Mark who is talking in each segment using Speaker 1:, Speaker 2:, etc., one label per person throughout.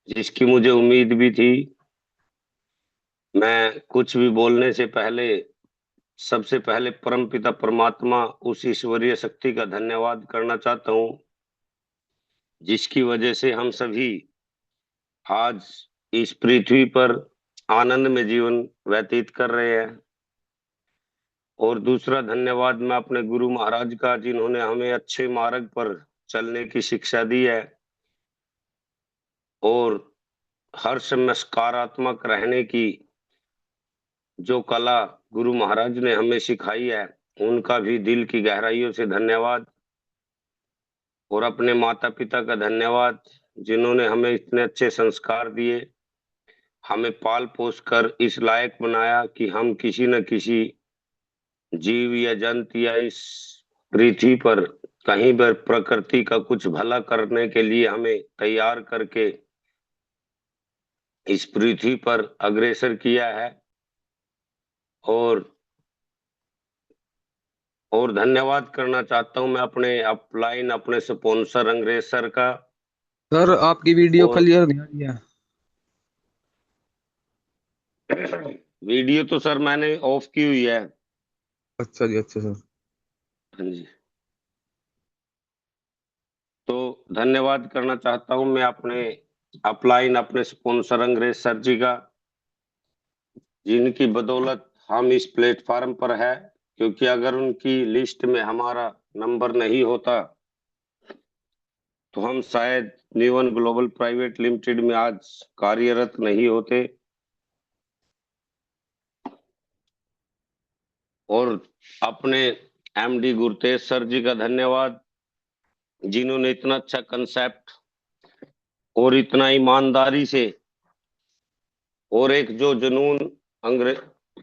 Speaker 1: जिसकी मुझे उम्मीद भी थी। मैं कुछ भी बोलने से पहले सबसे पहले परमपिता परमात्मा उस ईश्वरीय शक्ति का धन्यवाद करना चाहता हूँ, जिसकी वजह से हम सभी आज इस पृथ्वी पर आनंद में जीवन व्यतीत कर रहे हैं। और दूसरा धन्यवाद मैं अपने गुरु महाराज का, जिन्होंने हमें अच्छे मार्ग पर चलने की शिक्षा दी है और हर समय सकारात्मक रहने की जो कला गुरु महाराज ने हमें सिखाई है, उनका भी दिल की गहराइयों से धन्यवाद। और अपने माता पिता का धन्यवाद, जिन्होंने हमें इतने अच्छे संस्कार दिए, हमें पाल पोस कर इस लायक बनाया कि हम किसी न किसी जीव या जंतु या इस पृथ्वी पर कहीं पर प्रकृति का कुछ भला करने के लिए हमें तैयार करके इस पृथ्वी पर अग्रसर किया है। और धन्यवाद करना चाहता हूं मैं अपने अपलाइन अपने स्पॉन्सर अंग्रेज सर का।
Speaker 2: सर आपकी वीडियो
Speaker 1: और
Speaker 2: क्लियर नहीं आ रही है।
Speaker 1: वीडियो तो सर मैंने ऑफ की हुई है।
Speaker 2: अच्छा जी, अच्छा सर।
Speaker 1: हाँ जी। तो धन्यवाद करना चाहता हूं मैं अपने अपलाइन अपने स्पॉन्सर अंग्रेज सर जी का, जिनकी बदौलत हम इस प्लेटफॉर्म पर है। क्योंकि अगर उनकी लिस्ट में हमारा नंबर नहीं होता तो हम शायद न्यूवन ग्लोबल प्राइवेट लिमिटेड में आज कार्यरत नहीं होते। और अपने एमडी गुरतेज सर जी का धन्यवाद, जिन्होंने इतना अच्छा कंसेप्ट और इतना ईमानदारी से और एक जो जुनून अंग्रेज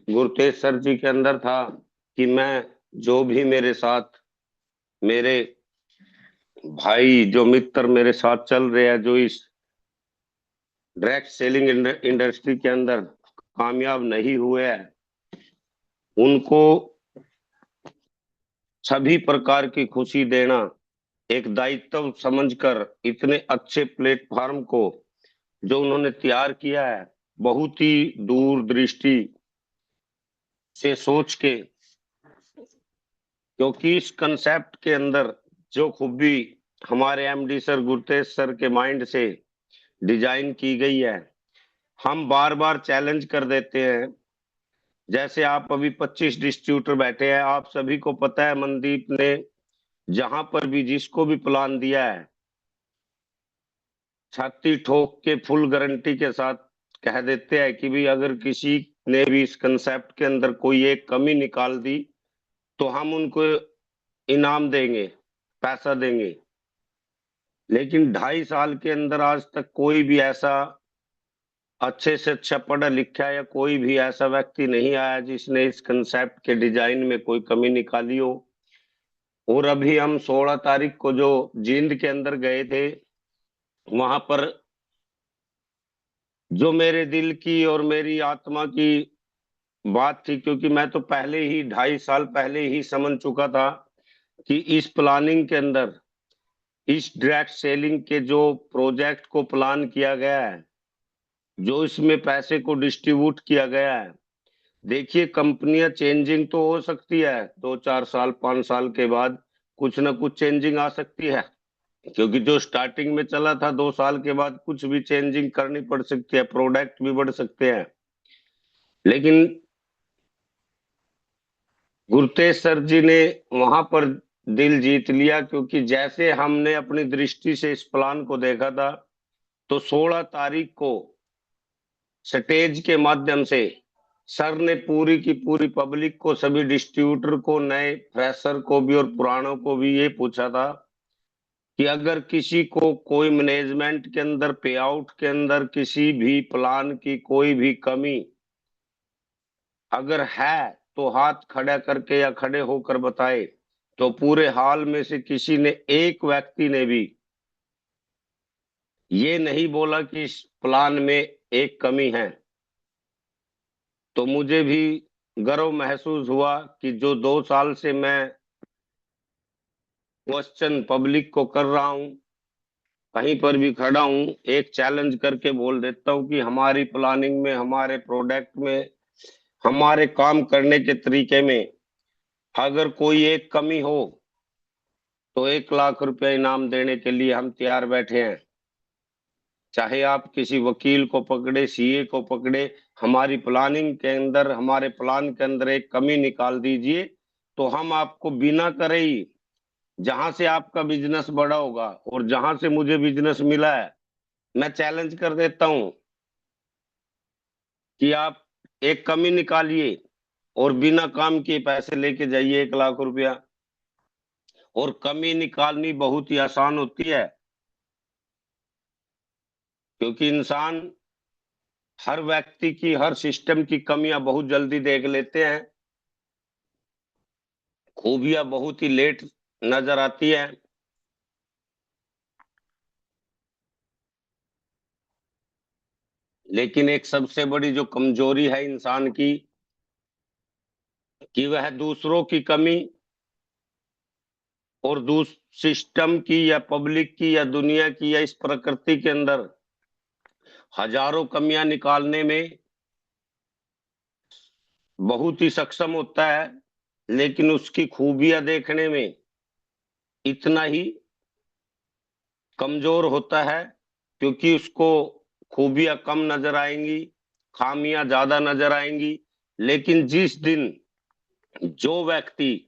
Speaker 1: गुरतेज सर जी के अंदर था कि मैं जो भी मेरे साथ मेरे भाई जो मित्र मेरे साथ चल रहे हैं, जो इस डायरेक्ट सेलिंग इंडस्ट्री के अंदर कामयाब नहीं हुए हैं, उनको सभी प्रकार की खुशी देना एक दायित्व समझकर इतने अच्छे प्लेटफॉर्म को जो उन्होंने तैयार किया है, बहुत ही दूरदृष्टि से सोच के। क्योंकि इस कंसेप्ट के अंदर जो खूबी हमारे एमडी सर गुरतेज सर के माइंड से डिजाइन की गई है, हम बार बार चैलेंज कर देते हैं। जैसे आप अभी 25 डिस्ट्रीब्यूटर बैठे हैं, आप सभी को पता है मनदीप ने जहां पर भी जिसको भी प्लान दिया है, छाती ठोक के फुल गारंटी के साथ कह देते हैं कि भाई अगर किसी ने भी इस कंसेप्ट के अंदर कोई एक कमी निकाल दी तो हम उनको इनाम देंगे, पैसा देंगे। लेकिन 2.5 साल के अंदर आज तक कोई भी ऐसा अच्छे से अच्छा पढ़ा लिखा या कोई भी ऐसा व्यक्ति नहीं आया जिसने इस कंसेप्ट के डिजाइन में कोई कमी निकाली हो। और अभी हम 16 तारीख को जो जींद के अंदर गए थे, वहां पर जो मेरे दिल की और मेरी आत्मा की बात थी, क्योंकि मैं तो पहले ही 2.5 साल पहले ही समझ चुका था कि इस प्लानिंग के अंदर इस डायरेक्ट सेलिंग के जो प्रोजेक्ट को प्लान किया गया है, जो इसमें पैसे को डिस्ट्रीब्यूट किया गया है, देखिए कंपनियां चेंजिंग तो हो सकती है, 2 4 साल 5 साल के बाद कुछ ना कुछ चेंजिंग आ सकती है। क्योंकि जो स्टार्टिंग में चला था 2 साल के बाद कुछ भी चेंजिंग करनी पड़ सकती है, प्रोडक्ट भी बढ़ सकते हैं। लेकिन गुरतेज सर जी ने वहां पर दिल जीत लिया, क्योंकि जैसे हमने अपनी दृष्टि से इस प्लान को देखा था, तो 16 तारीख को स्टेज के माध्यम से सर ने पूरी की पूरी पब्लिक को, सभी डिस्ट्रीब्यूटर को, नए फ्रेशर को भी और पुरानों को भी ये पूछा था कि अगर किसी को कोई मैनेजमेंट के अंदर पे आउट के अंदर किसी भी प्लान की कोई भी कमी अगर है तो हाथ खड़ा करके या खड़े होकर बताए। तो पूरे हाल में से किसी ने एक व्यक्ति ने भी ये नहीं बोला कि इस प्लान में एक कमी है। तो मुझे भी गर्व महसूस हुआ कि जो 2 साल से मैं क्वेश्चन पब्लिक को कर रहा हूं, कहीं पर भी खड़ा हूं, एक चैलेंज करके बोल देता हूं कि हमारी प्लानिंग में, हमारे प्रोडक्ट में, हमारे काम करने के तरीके में अगर कोई एक कमी हो तो 1 लाख रुपया इनाम देने के लिए हम तैयार बैठे हैं। चाहे आप किसी वकील को पकड़े, सीए को पकड़े, हमारी प्लानिंग के अंदर, हमारे प्लान के अंदर एक कमी निकाल दीजिए, तो हम आपको बिना करे ही, जहां से आपका बिजनेस बड़ा होगा और जहां से मुझे बिजनेस मिला है, मैं चैलेंज कर देता हूं कि आप एक कमी निकालिए और बिना काम किए पैसे लेके जाइए 1 लाख रुपया। और कमी निकालनी बहुत ही आसान होती है, क्योंकि इंसान हर व्यक्ति की, हर सिस्टम की कमियां बहुत जल्दी देख लेते हैं, खूबियां बहुत ही लेट नजर आती है। लेकिन एक सबसे बड़ी जो कमजोरी है इंसान की, कि वह दूसरों की कमी और दूस सिस्टम की या पब्लिक की या दुनिया की या इस प्रकृति के अंदर हजारों कमियां निकालने में बहुत ही सक्षम होता है, लेकिन उसकी खूबियां देखने में इतना ही कमजोर होता है, क्योंकि उसको खूबियां कम नजर आएंगी, खामियां ज्यादा नजर आएंगी। लेकिन जिस दिन जो व्यक्ति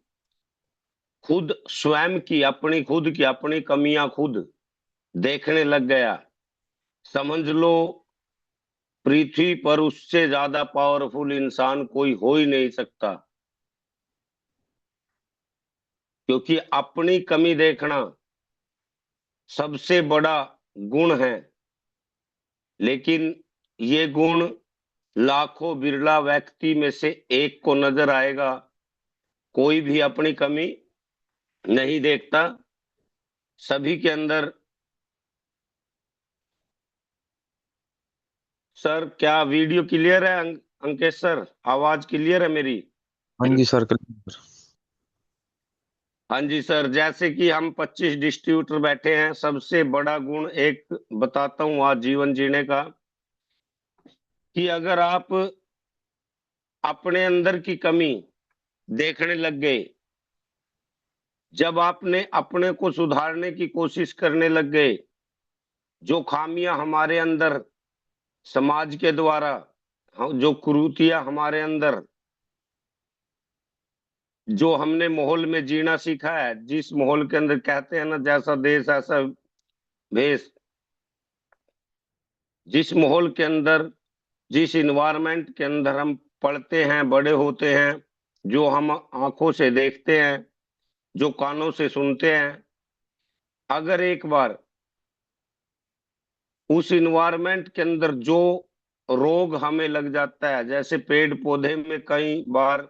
Speaker 1: खुद स्वयं की, अपनी कमियां खुद देखने लग गया, समझ लो पृथ्वी पर उससे ज्यादा पावरफुल इंसान कोई हो ही नहीं सकता। क्योंकि अपनी कमी देखना सबसे बड़ा गुण है, लेकिन ये गुण लाखों बिरला व्यक्ति में से एक को नजर आएगा। कोई भी अपनी कमी नहीं देखता, सभी के अंदर। सर क्या वीडियो क्लियर है अंकेश सर? आवाज क्लियर है मेरी?
Speaker 2: हाँ जी सर।
Speaker 1: हाँ जी सर, जैसे कि हम 25 डिस्ट्रीब्यूटर बैठे हैं, सबसे बड़ा गुण एक बताता हूँ आज जीवन जीने का, कि अगर आप अपने अंदर की कमी देखने लग गए, जब आपने अपने को सुधारने की कोशिश करने लग गए, जो खामियां हमारे अंदर समाज के द्वारा, जो कुरीतियां हमारे अंदर, जो हमने माहौल में जीना सीखा है, जिस माहौल के अंदर कहते हैं ना, जैसा देश ऐसा भेष, जिस माहौल के अंदर, जिस इन्वायरमेंट के अंदर हम पढ़ते हैं, बड़े होते हैं, जो हम आंखों से देखते हैं, जो कानों से सुनते हैं, अगर एक बार उस इन्वायरमेंट के अंदर जो रोग हमें लग जाता है, जैसे पेड़ पौधे में कई बार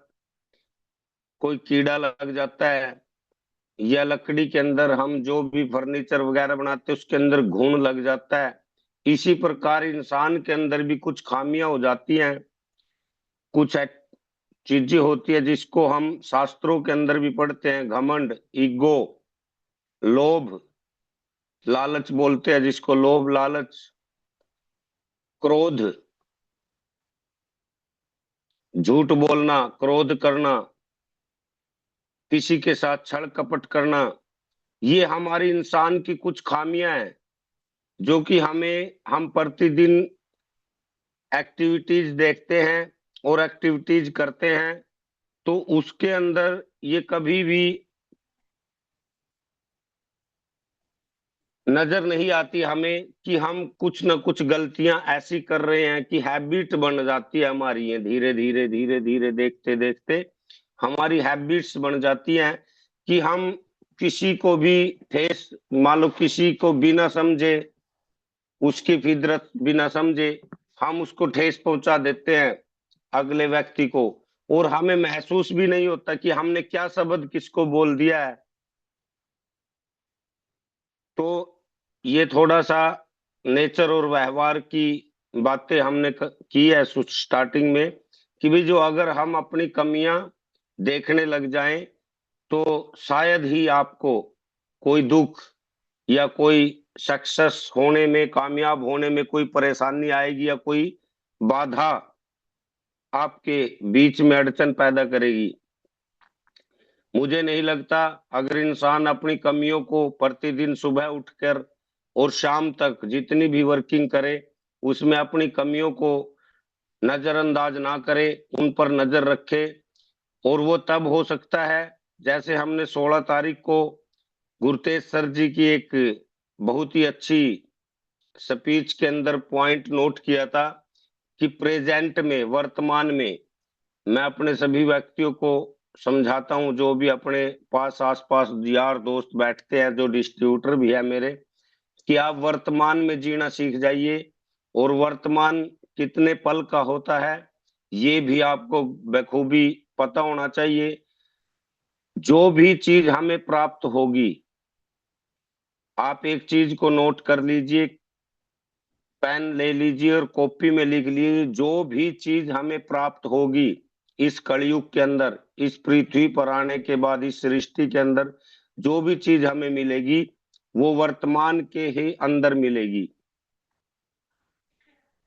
Speaker 1: कोई कीड़ा लग जाता है, या लकड़ी के अंदर हम जो भी फर्नीचर वगैरह बनाते हैं उसके अंदर घुन लग जाता है, इसी प्रकार इंसान के अंदर भी कुछ खामियां हो जाती हैं, कुछ चीजें होती है जिसको हम शास्त्रों के अंदर भी पढ़ते हैं। घमंड, ईगो, लोभ, लालच बोलते हैं जिसको, लोभ लालच, क्रोध, झूठ बोलना, क्रोध करना, किसी के साथ छल कपट करना, ये हमारी इंसान की कुछ खामियां हैं, जो कि हम प्रतिदिन एक्टिविटीज देखते हैं और एक्टिविटीज करते हैं, तो उसके अंदर ये कभी भी नजर नहीं आती हमें कि हम कुछ न कुछ गलतियां ऐसी कर रहे हैं कि हैबिट बन जाती है हमारी, ये धीरे धीरे धीरे धीरे देखते देखते हमारी हैबिट्स बन जाती हैं, कि हम किसी को भी ठेस, मान लो किसी को बिना समझे, उसकी फितरत बिना समझे हम उसको ठेस पहुंचा देते हैं, अगले व्यक्ति को, और हमें महसूस भी नहीं होता कि हमने क्या शब्द किसको बोल दिया है। तो ये थोड़ा सा नेचर और व्यवहार की बातें हमने की है स्टार्टिंग में, कि भाई जो अगर हम अपनी कमियां देखने लग जाएं, तो शायद ही आपको कोई दुख या कोई सक्सेस होने में, कामयाब होने में कोई परेशानी आएगी या कोई बाधा आपके बीच में अड़चन पैदा करेगी। मुझे नहीं लगता। अगर इंसान अपनी कमियों को प्रतिदिन सुबह उठकर और शाम तक जितनी भी वर्किंग करे उसमें अपनी कमियों को नजरअंदाज ना करे, उन पर नजर रखे, और वो तब हो सकता है। जैसे हमने 16 तारीख को गुरतेज सर जी की एक बहुत ही अच्छी स्पीच के अंदर पॉइंट नोट किया था कि प्रेजेंट में, वर्तमान में, मैं अपने सभी व्यक्तियों को समझाता हूं, जो भी अपने पास आसपास यार दोस्त बैठते हैं, जो डिस्ट्रीब्यूटर भी है मेरे, कि आप वर्तमान में जीना सीख जाइए। और वर्तमान कितने पल का होता है ये भी आपको बखूबी पता होना चाहिए। जो भी चीज हमें प्राप्त होगी, आप एक चीज को नोट कर लीजिए, पेन ले लीजिए और कॉपी में लिख लीजिए, जो भी चीज हमें प्राप्त होगी इस कलयुग के अंदर, इस पृथ्वी पर आने के बाद, इस सृष्टि के अंदर जो भी चीज हमें मिलेगी वो वर्तमान के ही अंदर मिलेगी।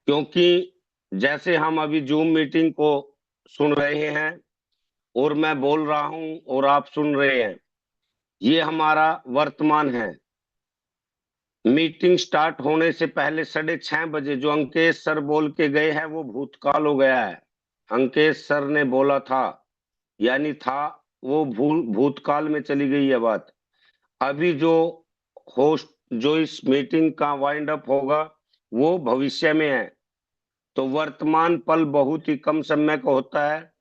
Speaker 1: क्योंकि जैसे हम अभी जूम मीटिंग को सुन रहे हैं और मैं बोल रहा हूं और आप सुन रहे हैं, ये हमारा वर्तमान है। मीटिंग स्टार्ट होने से पहले 6:30 बजे जो अंकेश सर बोल के गए हैं वो भूतकाल हो गया है। अंकेश सर ने बोला था, यानी था, वो भूतकाल में चली गई है बात। अभी जो होस्ट, जो इस मीटिंग का वाइंड अप होगा वो भविष्य में है। तो वर्तमान पल बहुत ही कम समय का होता है।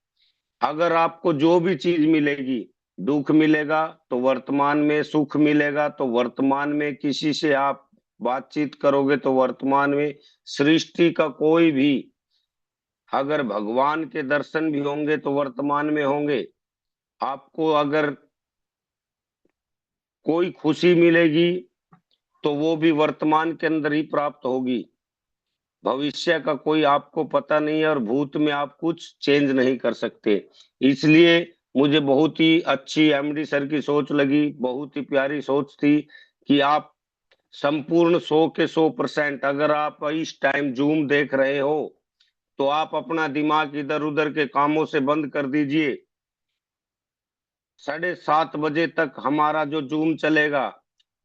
Speaker 1: अगर आपको जो भी चीज मिलेगी, दुख मिलेगा तो वर्तमान में, सुख मिलेगा तो वर्तमान में, किसी से आप बातचीत करोगे तो वर्तमान में, सृष्टि का कोई भी, अगर भगवान के दर्शन भी होंगे तो वर्तमान में होंगे। आपको अगर कोई खुशी मिलेगी तो वो भी वर्तमान के अंदर ही प्राप्त होगी। भविष्य का कोई आपको पता नहीं है और भूत में आप कुछ चेंज नहीं कर सकते। इसलिए मुझे बहुत ही अच्छी एमडी सर की सोच लगी, बहुत ही प्यारी सोच थी कि आप संपूर्ण 100 के 100%, अगर आप इस टाइम जूम देख रहे हो तो आप अपना दिमाग इधर उधर के कामों से बंद कर दीजिए। 7:30 बजे तक हमारा जो जूम चलेगा,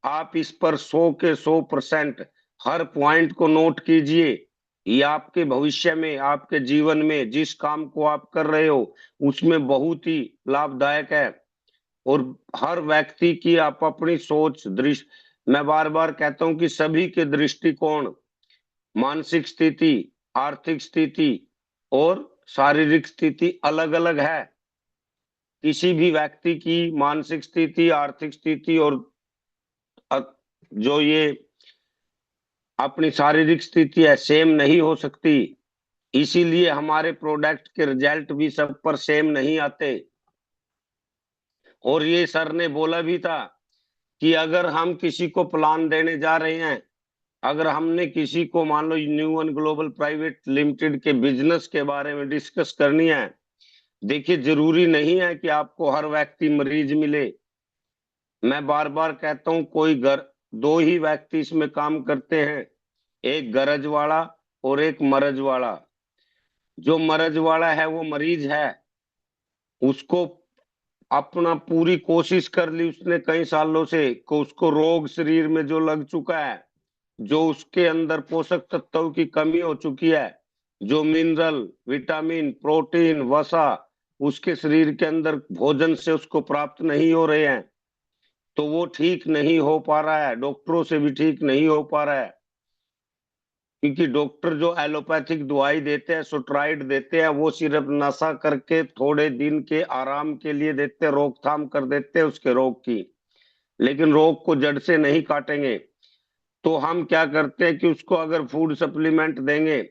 Speaker 1: आप इस पर 100 के 100% हर पॉइंट को नोट कीजिए। ये आपके भविष्य में, आपके जीवन में, जिस काम को आप कर रहे हो उसमें बहुत ही लाभदायक है। और हर व्यक्ति की आप अपनी सोच, दृष्टि, मैं बार बार कहता हूं कि सभी के दृष्टिकोण, मानसिक स्थिति, आर्थिक स्थिति और शारीरिक स्थिति अलग अलग है। किसी भी व्यक्ति की मानसिक स्थिति, आर्थिक स्थिति और जो ये अपनी शारीरिक स्थिति है, सेम नहीं हो सकती। इसीलिए हमारे प्रोडक्ट के रिजल्ट भी सब पर सेम नहीं आते। और ये सर ने बोला भी था कि अगर हम किसी को प्लान देने जा रहे हैं, अगर हमने किसी को, मान लो New One Global Private Limited के बिजनेस के बारे में डिस्कस करनी है, देखिए जरूरी नहीं है कि आपको हर व्यक्ति मरीज मिले। मैं बार बार कहता हूं, कोई दो ही व्यक्ति इसमें काम करते हैं, एक गरज वाला और एक मरज वाला। जो मरज वाला है वो मरीज है, उसको अपना पूरी कोशिश कर ली उसने कई सालों से, को उसको रोग शरीर में जो लग चुका है, जो उसके अंदर पोषक तत्वों की कमी हो चुकी है, जो मिनरल, विटामिन, प्रोटीन, वसा उसके शरीर के अंदर भोजन से उसको प्राप्त नहीं हो रहे हैं, तो वो ठीक नहीं हो पा रहा है, डॉक्टरों से भी ठीक नहीं हो पा रहा है। क्योंकि डॉक्टर जो एलोपैथिक दवाई देते हैं, स्टेरॉइड देते हैं, वो सिर्फ नशा करके थोड़े दिन के आराम के लिए देते हैं, रोकथाम कर देते हैं उसके रोग की, लेकिन रोग को जड़ से नहीं काटेंगे। तो हम क्या करते हैं कि उसको अगर फूड सप्लीमेंट देंगे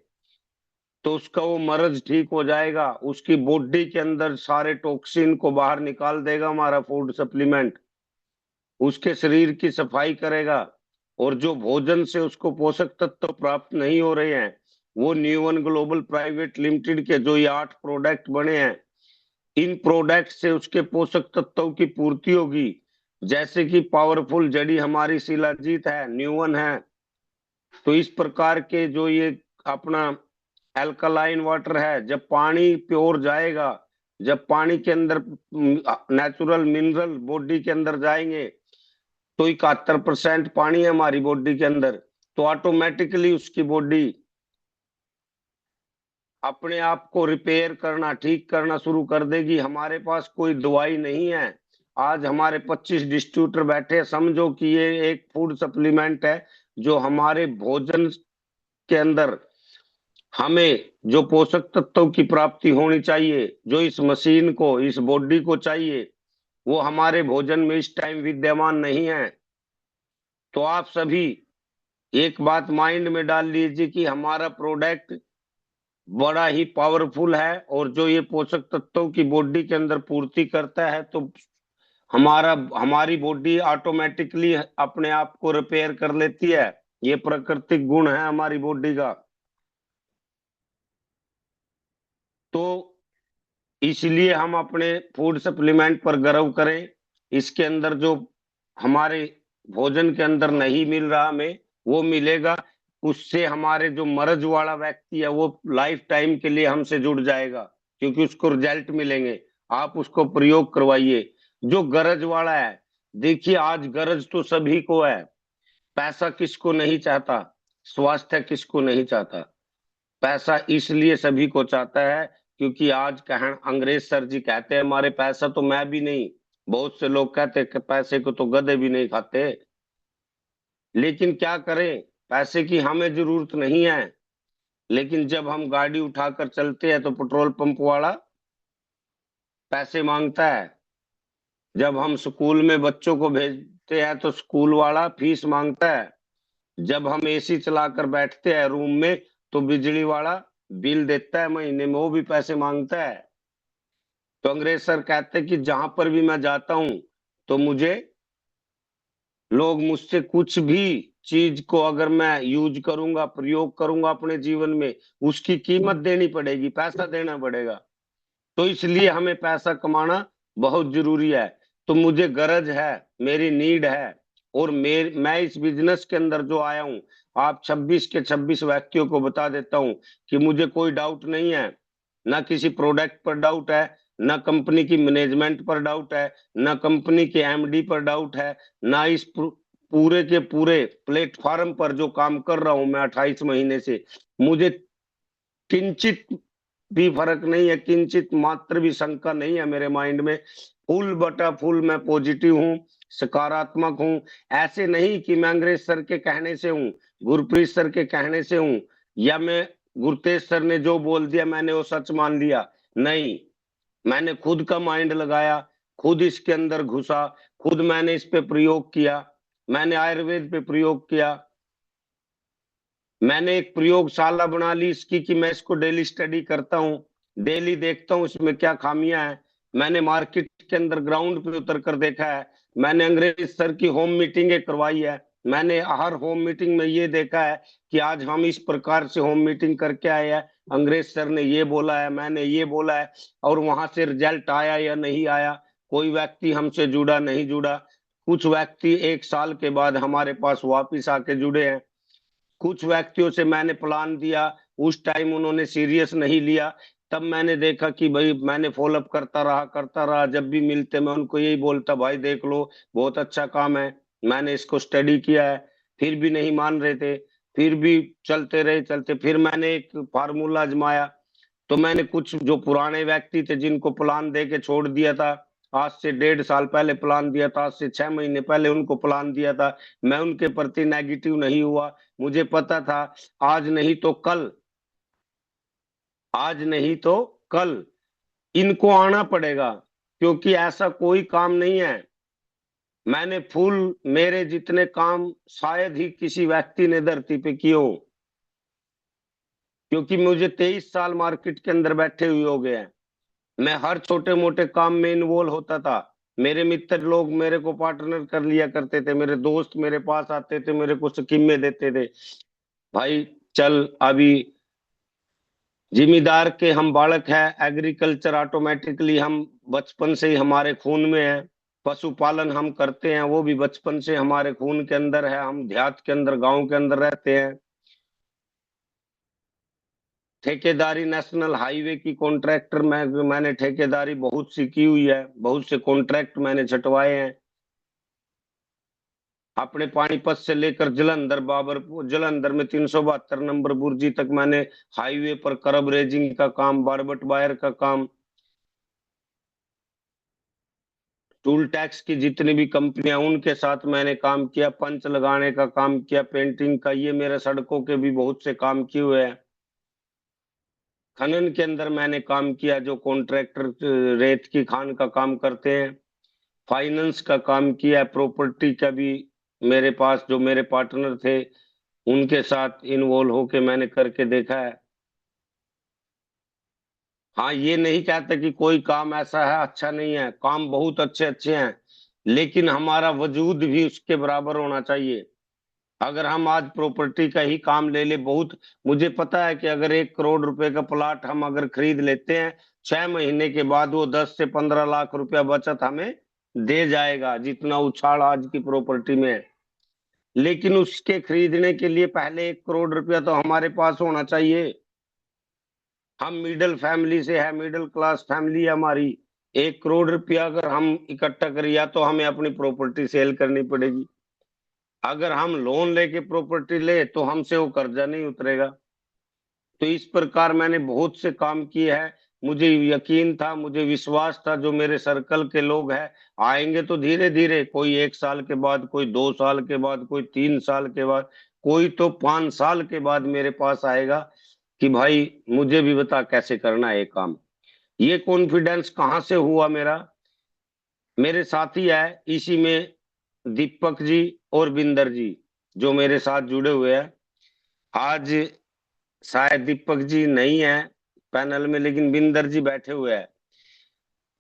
Speaker 1: तो उसका वो मर्ज ठीक हो जाएगा, उसकी बॉडी के अंदर सारे टॉक्सिन को बाहर निकाल देगा हमारा फूड सप्लीमेंट, उसके शरीर की सफाई करेगा। और जो भोजन से उसको पोषक तत्व प्राप्त नहीं हो रहे हैं, वो new One Global Private Limited के जो ये 8 प्रोडक्ट बने हैं, इन प्रोडक्ट से उसके पोषक तत्वों की पूर्ति होगी। जैसे कि पावरफुल जड़ी हमारी शिलाजीत है, न्यूवन है। तो इस प्रकार के जो ये अपना एल्कलाइन वाटर है, जब पानी प्योर जाएगा, जब पानी के अंदर नेचुरल मिनरल बॉडी के अंदर जाएंगे, तो 71% पानी है हमारी बॉडी के अंदर, तो ऑटोमेटिकली उसकी बॉडी अपने आप को रिपेयर करना, ठीक करना शुरू कर देगी। हमारे पास कोई दवाई नहीं है। आज हमारे 25 डिस्ट्रीब्यूटर बैठे हैं, समझो कि ये एक फूड सप्लीमेंट है जो हमारे भोजन के अंदर हमें जो पोषक तत्वों की प्राप्ति होनी चाहिए, जो इस मशीन को, इस बॉडी को चाहिए, वो हमारे भोजन में इस टाइम विद्यमान नहीं है। तो आप सभी एक बात माइंड में डाल लीजिए कि हमारा प्रोडक्ट बड़ा ही पावरफुल है, और जो ये पोषक तत्वों की बॉडी के अंदर पूर्ति करता है, तो हमारी बॉडी ऑटोमेटिकली अपने आप को रिपेयर कर लेती है। ये प्राकृतिक गुण है हमारी बॉडी का। तो इसलिए हम अपने फूड सप्लीमेंट पर गर्व करें। इसके अंदर जो हमारे भोजन के अंदर नहीं मिल रहा हमें, वो मिलेगा। उससे हमारे जो मर्ज वाला व्यक्ति है वो लाइफ टाइम के लिए हमसे जुड़ जाएगा, क्योंकि उसको रिजल्ट मिलेंगे। आप उसको प्रयोग करवाइए। जो गरज वाला है, देखिए आज गरज तो सभी को है। पैसा किसको नहीं चाहता, स्वास्थ्य किसको नहीं चाहता। पैसा इसलिए सभी को चाहता है क्योंकि आज कह अंग्रेज सर जी कहते हैं हमारे पैसा तो मैं भी नहीं। बहुत से लोग कहते हैं कि पैसे को तो गधे भी नहीं खाते। लेकिन क्या करें, पैसे की हमें जरूरत नहीं है। लेकिन जब हम गाड़ी उठाकर चलते हैं तो पेट्रोल पंप वाला पैसे मांगता है। जब हम स्कूल में बच्चों को भेजते हैं तो स्कूल वाला फीस मांगता है। जब हम एसी चलाकर बैठते हैं रूम में तो बिजली वाला बिल देता है महीने में, वो भी पैसे मांगता है। तो अंग्रेज सर कहते हैं कि जहां पर भी मैं जाता हूं तो मुझे लोग मुझसे कुछ भी चीज को अगर मैं यूज करूंगा, प्रयोग करूंगा अपने जीवन में, उसकी कीमत देनी पड़ेगी, पैसा देना पड़ेगा। तो इसलिए हमें पैसा कमाना बहुत जरूरी है। तो मुझे गरज है, मेरी नीड है। और मैं इस बिजनेस के अंदर जो आया हूं, आप 26 के 26 व्यक्तियों को बता देता हूं कि मुझे कोई डाउट नहीं है। ना किसी प्रोडक्ट पर डाउट है, ना कंपनी की मैनेजमेंट पर डाउट है, ना कंपनी के एमडी पर डाउट है, ना इस पूरे के पूरे प्लेटफॉर्म पर जो काम कर रहा हूं मैं 28 महीने से, मुझे किंचित भी फर्क नहीं है, किंचित मात्र भी शंका नहीं है मेरे माइंड में। फुल बटा फुल मैं पॉजिटिव हूँ, सकारात्मक हूँ। ऐसे नहीं कि मैं अंग्रेज सर के कहने से हूँ, गुरप्रीत सर के कहने से हूँ, या मैं गुरतेज सर ने जो बोल दिया मैंने वो सच मान लिया। नहीं, मैंने खुद का माइंड लगाया, खुद इसके अंदर घुसा, खुद मैंने इस पे प्रयोग किया। मैंने आयुर्वेद पे प्रयोग किया। मैंने एक प्रयोगशाला बना ली इसकी कि मैं इसको डेली स्टडी करता हूँ, डेली देखता हूँ इसमें क्या खामियां हैं। मैंने मार्केट के अंदर ग्राउंड पे उतर कर देखा है। मैंने अंग्रेज सर की होम मीटिंगें करवाई है। मैंने हर होम मीटिंग में ये देखा है कि आज हम इस प्रकार से होम मीटिंग करके आए हैं, अंग्रेज सर ने ये बोला है, मैंने ये बोला है, और वहां से रिजल्ट आया या नहीं आया। कोई व्यक्ति हमसे जुड़ा नहीं जुड़ा। कुछ व्यक्ति 1 साल के बाद हमारे पास वापिस आके जुड़े हैं। कुछ व्यक्तियों से मैंने प्लान दिया, उस टाइम उन्होंने सीरियस नहीं लिया। तब मैंने देखा कि भाई, मैंने फॉलोअप करता रहा। जब भी मिलते मैं उनको यही बोलता, भाई देख लो बहुत अच्छा काम है, मैंने इसको स्टडी किया है। फिर भी नहीं मान रहे थे। फिर भी चलते रहे, चलते फिर मैंने एक फार्मूला आजमाया। तो मैंने कुछ जो पुराने व्यक्ति थे जिनको प्लान दे के छोड़ दिया था, आज से 1.5 साल पहले प्लान दिया था, आज से 6 महीने पहले उनको प्लान दिया था, मैं उनके प्रति नेगेटिव नहीं हुआ। मुझे पता था आज नहीं तो कल, आज नहीं तो कल इनको आना पड़ेगा, क्योंकि ऐसा कोई काम नहीं है। मैंने फुल, मेरे जितने काम शायद ही किसी व्यक्ति ने धरती पे किए हो, क्योंकि मुझे 23 साल मार्केट के अंदर बैठे हुए हो गए हैं। मैं हर छोटे मोटे काम में इन्वॉल्व होता था। मेरे मित्र लोग मेरे को पार्टनर कर लिया करते थे, मेरे दोस्त मेरे पास आते थे, मेरे को स्कीमें देते थे, भाई चल अभी जिम्मेदार के हम बालक है, एग्रीकल्चर ऑटोमेटिकली हम बचपन से ही हमारे खून में है। पशुपालन हम करते हैं, वो भी बचपन से हमारे खून के अंदर है। हम देहात के अंदर, गांव के अंदर रहते हैं। ठेकेदारी, नेशनल हाईवे की कॉन्ट्रैक्टर मैंने ठेकेदारी बहुत सी की हुई है, बहुत से कॉन्ट्रैक्ट मैंने छटवाए हैं। अपने पानीपत से लेकर जलंधर, बाबरपुर, जलंधर में 372 नंबर बुर्जी तक मैंने हाईवे पर करब रेजिंग का काम, बारबट वायर का काम, टूल टैक्स की जितनी भी कंपनियां उनके साथ मैंने काम किया, पंच लगाने का काम किया, पेंटिंग का, ये मेरे सड़कों के भी बहुत से काम किए हुए हैं। खनन के अंदर मैंने काम किया, जो कॉन्ट्रैक्टर रेत की खान का काम करते हैं। फाइनेंस का काम किया, प्रॉपर्टी का भी मेरे पास जो मेरे पार्टनर थे उनके साथ इन्वॉल्व होके मैंने करके देखा है। हाँ, ये नहीं कहते कि कोई काम ऐसा है अच्छा नहीं है, काम बहुत अच्छे अच्छे हैं, लेकिन हमारा वजूद भी उसके बराबर होना चाहिए। अगर हम आज प्रॉपर्टी का ही काम ले ले, बहुत, मुझे पता है कि अगर 1 करोड़ रुपए का प्लाट हम अगर खरीद लेते हैं, 6 महीने के बाद वो 10 से 15 लाख रुपया बचत हमें दे जाएगा, जितना उछाल आज की प्रॉपर्टी में है। लेकिन उसके खरीदने के लिए पहले 1 करोड़ रुपया तो हमारे पास होना चाहिए। हम मिडिल फैमिली से है, मिडिल क्लास फैमिली है हमारी। 1 करोड़ रुपया अगर हम इकट्ठा करें, या तो हमें अपनी प्रॉपर्टी सेल करनी पड़ेगी। अगर हम लोन लेके प्रॉपर्टी ले तो हमसे वो कर्जा नहीं उतरेगा। तो इस प्रकार मैंने बहुत से काम किए हैं। मुझे यकीन था, मुझे विश्वास था, जो मेरे सर्कल के लोग हैं आएंगे तो धीरे धीरे, कोई 1 साल के बाद, कोई 2 साल के बाद, कोई 3 साल के बाद, कोई तो 5 साल के बाद मेरे पास आएगा कि भाई मुझे भी बता कैसे करना है ये काम। ये कॉन्फिडेंस कहाँ से हुआ मेरा? मेरे साथी है इसी में, दीपक जी और बिंदर जी, जो मेरे साथ जुड़े हुए हैं। आज शायद दीपक जी नहीं है पैनल में, लेकिन बिंदर जी बैठे हुए हैं।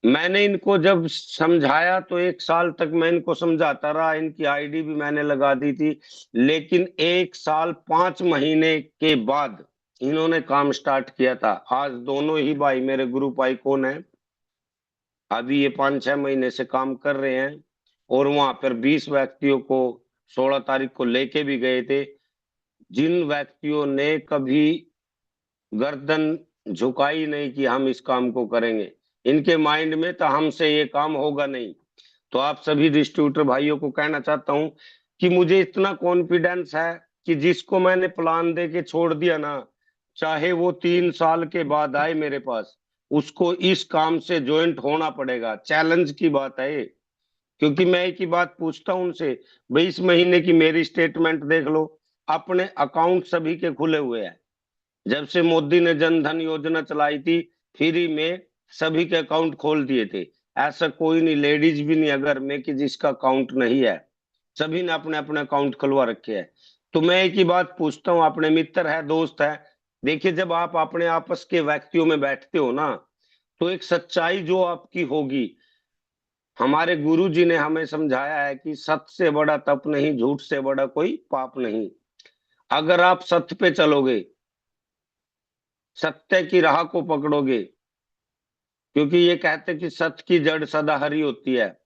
Speaker 1: मैंने इनको जब समझाया तो 1 साल तक मैं इनको समझाता रहा, इनकी आईडी भी मैंने लगा दी थी। लेकिन 1 साल 5 महीने के बाद इन्होंने काम स्टार्ट किया था। आज दोनों ही भाई मेरे ग्रुप आइकॉन है। अभी ये 5-6 महीने से काम कर रहे हैं, और वहां पर 20 व्यक्तियों को 16 तारीख को लेके भी गए थे, जिन व्यक्तियों ने कभी गर्दन झुकाई नहीं कि हम इस काम को करेंगे। इनके माइंड में तो हमसे ये काम होगा नहीं। तो आप सभी डिस्ट्रीब्यूटर भाइयों को कहना चाहता हूं कि मुझे इतना कॉन्फिडेंस है कि जिसको मैंने प्लान दे के छोड़ दिया ना, चाहे वो 3 साल के बाद आए मेरे पास, उसको इस काम से ज्वाइंट होना पड़ेगा। चैलेंज की बात है ये। क्योंकि मैं एक ही बात पूछता हूं उनसे, भाई इस महीने की मेरी स्टेटमेंट देख लो, अपने अकाउंट सभी के खुले हुए हैं। जब से मोदी ने जन धन योजना चलाई थी, फ्री में सभी के अकाउंट खोल दिए थे। ऐसा कोई नहीं, लेडीज भी नहीं अगर में, कि जिसका अकाउंट नहीं है। सभी ने अपने अपने अकाउंट खुलवा रखे हैं। तो मैं एक ही बात पूछता हूँ, अपने मित्र है, दोस्त है, देखिए जब आप अपने आपस के व्यक्तियों में बैठते हो ना, तो एक सच्चाई जो आपकी होगी, हमारे गुरु जी ने हमें समझाया है कि सत्य से बड़ा तप नहीं, झूठ से बड़ा कोई पाप नहीं। अगर आप सत्य पे चलोगे, सत्य की राह को पकड़ोगे, क्योंकि ये कहते हैं कि सत्य की जड़ सदा हरी होती है।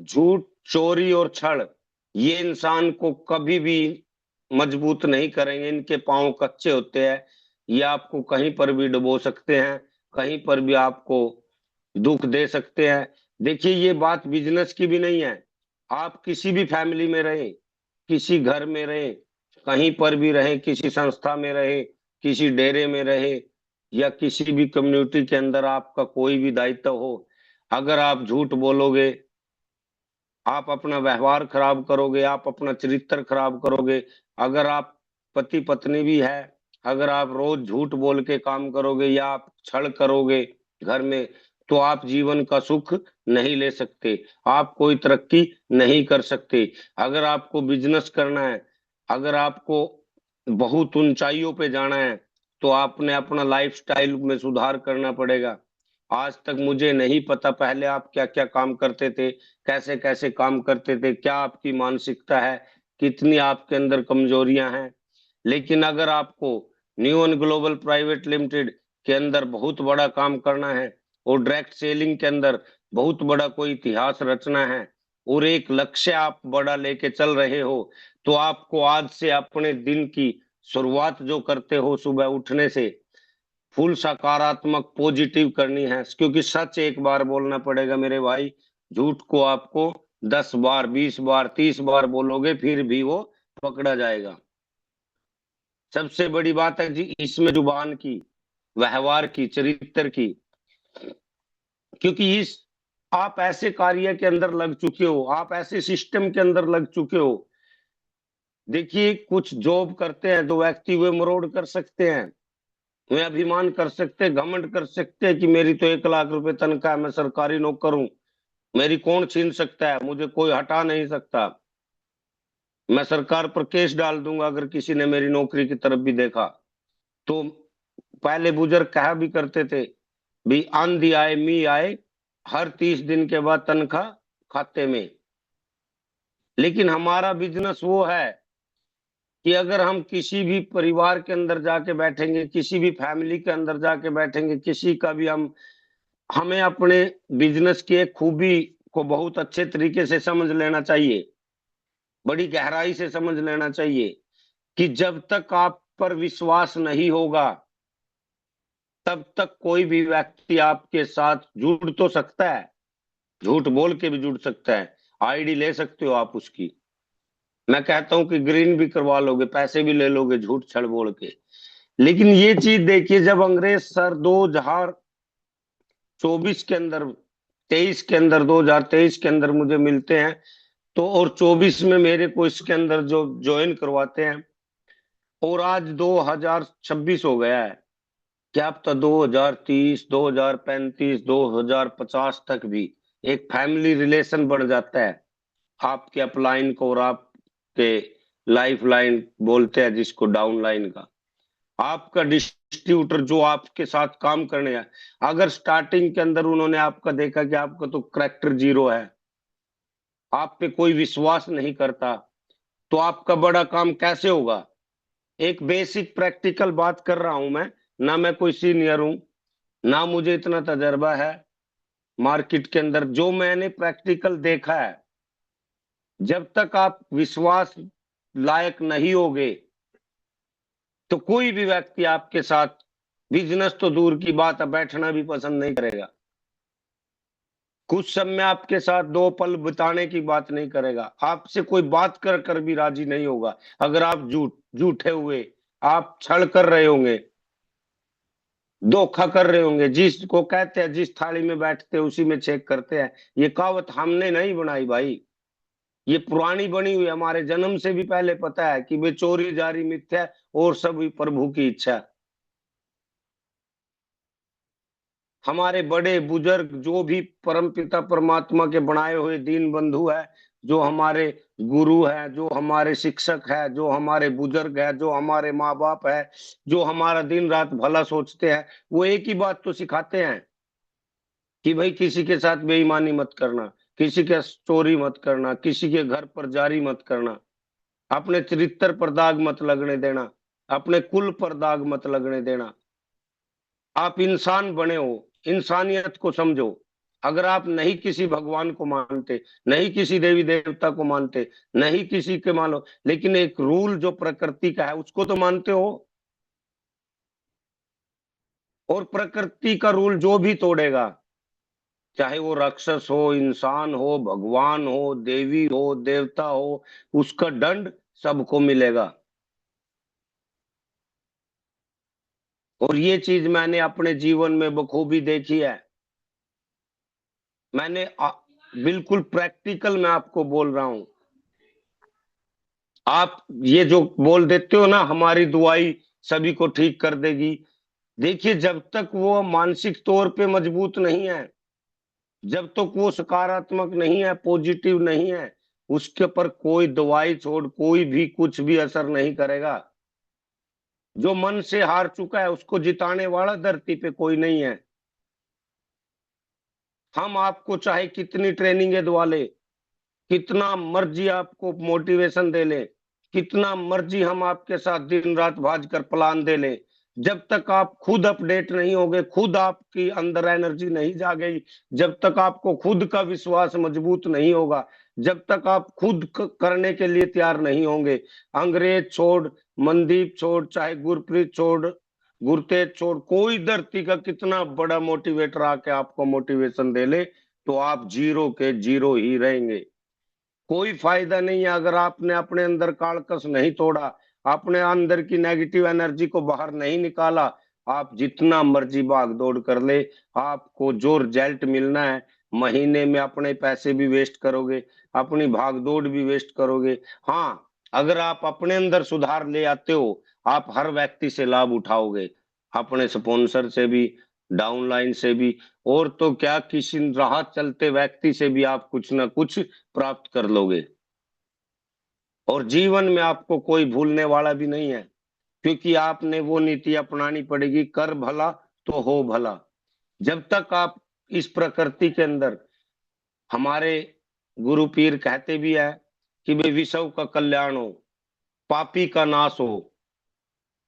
Speaker 1: झूठ, चोरी और छल, ये इंसान को कभी भी मजबूत नहीं करेंगे। इनके पांव कच्चे होते हैं। ये आपको कहीं पर भी डुबो सकते हैं, कहीं पर भी आपको दुख दे सकते हैं। देखिए ये बात बिजनेस की भी नहीं है। आप किसी भी फैमिली में रहे, किसी घर में रहे, कहीं पर भी रहे, किसी संस्था में रहे, किसी डेरे में रहे, या किसी भी कम्युनिटी के अंदर आपका कोई भी दायित्व हो, अगर आप झूठ बोलोगे, आप अपना व्यवहार खराब करोगे, आप अपना चरित्र खराब करोगे, अगर आप पति पत्नी भी है, अगर आप रोज झूठ बोल के काम करोगे या आप छल करोगे घर में, तो आप जीवन का सुख नहीं ले सकते, आप कोई तरक्की नहीं कर सकते। अगर आपको बिजनेस करना है, अगर आपको बहुत ऊंचाइयों पे जाना है, तो आपने अपना लाइफस्टाइल में सुधार करना पड़ेगा। आज तक मुझे नहीं पता पहले आप क्या क्या काम करते थे, कैसे कैसे काम करते थे, क्या आपकी मानसिकता है, कितनी आपके अंदर कमजोरियां हैं। लेकिन अगर आपको न्यून ग्लोबल प्राइवेट लिमिटेड के अंदर बहुत बड़ा काम करना है, और डायरेक्ट सेलिंग के अंदर बहुत बड़ा कोई इतिहास रचना है और एक लक्ष्य आप बड़ा लेके चल रहे हो, तो आपको आज से अपने दिन की शुरुआत जो करते हो सुबह उठने से फुल सकारात्मक पॉजिटिव करनी है, क्योंकि सच एक बार बोलना पड़ेगा मेरे भाई। झूठ को आपको 10 बार 20 बार 30 बार बोलोगे फिर भी वो पकड़ा जाएगा। सबसे बड़ी बात है जी इसमें जुबान की, व्यवहार की, चरित्र की। क्योंकि इस आप ऐसे कार्य के अंदर लग चुके हो, आप ऐसे सिस्टम के अंदर लग चुके हो। देखिए कुछ जॉब करते हैं तो व्यक्ति वे मरोड़ कर सकते हैं, वे अभिमान कर सकते हैं, घमंड कर सकते हैं कि मेरी तो 1 लाख रुपए तनख्वाह है, मैं सरकारी नौकर हूं, मेरी कौन छीन सकता है, मुझे कोई हटा नहीं सकता, मैं सरकार पर केस डाल दूंगा अगर किसी ने मेरी नौकरी की तरफ भी देखा। तो पहले बुजुर्ग कहा भी करते थे भी आंधी आए मी आए, हर 30 दिन के बाद तनख्वाह खाते में। लेकिन हमारा बिजनेस वो है कि अगर हम किसी भी परिवार के अंदर जाके बैठेंगे, किसी भी फैमिली के अंदर जाके बैठेंगे, किसी का भी हमें अपने बिजनेस की एक खूबी को बहुत अच्छे तरीके से समझ लेना चाहिए, बड़ी गहराई से समझ लेना चाहिए कि जब तक आप पर विश्वास नहीं होगा तब तक कोई भी व्यक्ति आपके साथ जुड़ तो सकता है, झूठ बोल के भी जुड़ सकता है, आईडी ले सकते हो आप उसकी, मैं कहता हूं कि ग्रीन भी करवा लोगे, पैसे भी ले लोगे झूठ छड़ बोल के। लेकिन ये चीज देखिए, जब अंग्रेज सर 2024 के अंदर 23 के अंदर 2023 के अंदर मुझे मिलते हैं, तो और 24 में मेरे को इसके अंदर जो ज्वाइन करवाते हैं, और आज 2026 हो गया है, क्या पता 2030 2035 2050 तक भी एक फैमिली रिलेशन बढ़ जाता है आपके अपलाइन को और आपके लाइफ लाइन बोलते हैं जिसको डाउन लाइन का, आपका डिस्ट्रीब्यूटर जो आपके साथ काम करने है, अगर स्टार्टिंग के अंदर उन्होंने आपका देखा कि आपका तो करेक्टर जीरो है, आप पे कोई विश्वास नहीं करता, तो आपका बड़ा काम कैसे होगा। एक बेसिक प्रैक्टिकल बात कर रहा हूं मैं, ना मैं कोई सीनियर हूं, ना मुझे इतना तजर्बा है मार्केट के अंदर, जो मैंने प्रैक्टिकल देखा है, जब तक आप विश्वास लायक नहीं होगे तो कोई भी व्यक्ति आपके साथ बिजनेस तो दूर की बात है बैठना भी पसंद नहीं करेगा, कुछ समय आपके साथ 2 पल बिताने की बात नहीं करेगा, आपसे कोई बात कर कर भी राजी नहीं होगा अगर आप झूठे हुए आप छल कर रहे होंगे, धोखा कर रहे होंगे। जिसको कहते हैं जिस थाली में बैठते हैं उसी में चेक करते हैं, ये कहावत हमने नहीं बनाई भाई, ये पुरानी बनी हुई, हमारे जन्म से भी पहले पता है कि वे चोरी जारी मिथ्या और सब प्रभु की इच्छा। हमारे बड़े बुजुर्ग जो भी परम पिता परमात्मा के बनाए हुए दीन बंधु है, जो हमारे गुरु है, जो हमारे शिक्षक है, जो हमारे बुजुर्ग है, जो हमारे माँ बाप है, जो हमारा दिन रात भला सोचते हैं, वो एक ही बात तो सिखाते हैं कि भाई किसी के साथ बेईमानी मत करना, किसी के चोरी मत करना, किसी के घर पर जारी मत करना, अपने चरित्र पर दाग मत लगने देना, अपने कुल पर दाग मत लगने देना। आप इंसान बने हो, इंसानियत को समझो। अगर आप नहीं किसी भगवान को मानते, नहीं किसी देवी देवता को मानते, नहीं किसी के मानो, लेकिन एक रूल जो प्रकृति का है उसको तो मानते हो, और प्रकृति का रूल जो भी तोड़ेगा, चाहे वो राक्षस हो, इंसान हो, भगवान हो, देवी हो, देवता हो, उसका दंड सबको मिलेगा। और ये चीज मैंने अपने जीवन में बखूबी देखी है। मैंने बिल्कुल प्रैक्टिकल मैं आपको बोल रहा हूं। आप ये जो बोल देते हो ना हमारी दुआई सभी को ठीक कर देगी, देखिए जब तक वो मानसिक तौर पे मजबूत नहीं है, जब तक वो सकारात्मक नहीं है, पॉजिटिव नहीं है, उसके पर कोई दवाई छोड़ कोई भी कुछ भी असर नहीं करेगा। जो मन से हार चुका है उसको जिताने वाला धरती पे कोई नहीं है। हम आपको चाहे कितनी ट्रेनिंग दवा ले, कितना मर्जी आपको मोटिवेशन दे ले, कितना मर्जी हम आपके साथ दिन रात भाज कर प्लान दे ले, जब तक आप खुद अपडेट नहीं होगे, खुद आपकी अंदर एनर्जी नहीं जागेगी, जब तक आपको खुद का विश्वास मजबूत नहीं होगा, जब तक आप खुद करने के लिए तैयार नहीं होंगे, अंग्रेज छोड़, मनदीप छोड़, चाहे गुरप्रीत छोड़, गुरतेज छोड़, कोई धरती का कितना बड़ा मोटिवेटर आके आपको मोटिवेशन दे ले, तो आप जीरो के जीरो ही रहेंगे। कोई फायदा नहीं है अगर आपने अपने अंदर काड़कस नहीं तोड़ा, अपने अंदर की नेगेटिव एनर्जी को बाहर नहीं निकाला। आप जितना मर्जी भाग दौड़ कर ले, आपको जो रिजल्ट मिलना है, महीने में अपने पैसे भी वेस्ट करोगे, अपनी भाग दौड़ भी वेस्ट करोगे। हाँ, अगर आप अपने अंदर सुधार ले आते हो, आप हर व्यक्ति से लाभ उठाओगे, अपने स्पॉन्सर से भी, डाउनलाइन से भी, और तो क्या किसी राह चलते व्यक्ति से भी आप कुछ ना कुछ प्राप्त कर लोगे। और जीवन में आपको कोई भूलने वाला भी नहीं है, क्योंकि आपने वो नीति अपनानी पड़ेगी, कर भला तो हो भला। जब तक आप इस प्रकृति के अंदर, हमारे गुरु पीर कहते भी है कि वे विश्व का कल्याण हो, पापी का नाश हो,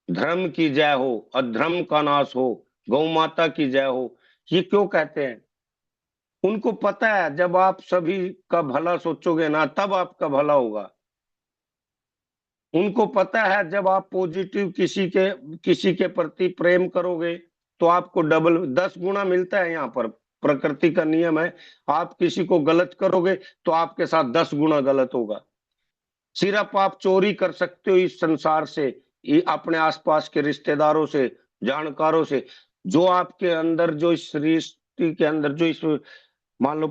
Speaker 1: धर्म की जय हो, अधर्म का नाश हो, गौ माता की जय हो। ये क्यों कहते हैं? उनको पता है जब आप सभी का भला सोचोगे ना, तब आपका भला होगा। उनको पता है जब आप पॉजिटिव किसी के प्रति प्रेम करोगे, तो आपको डबल 10 गुना मिलता है। यहाँ पर प्रकृति का नियम है, आप किसी को गलत करोगे तो आपके साथ 10 गुना गलत होगा। सिर्फ आप चोरी कर सकते हो इस संसार से, अपने आसपास के रिश्तेदारों से, जानकारों से, जो आपके अंदर, जो इस सृष्टि के अंदर, जो इस, मान लो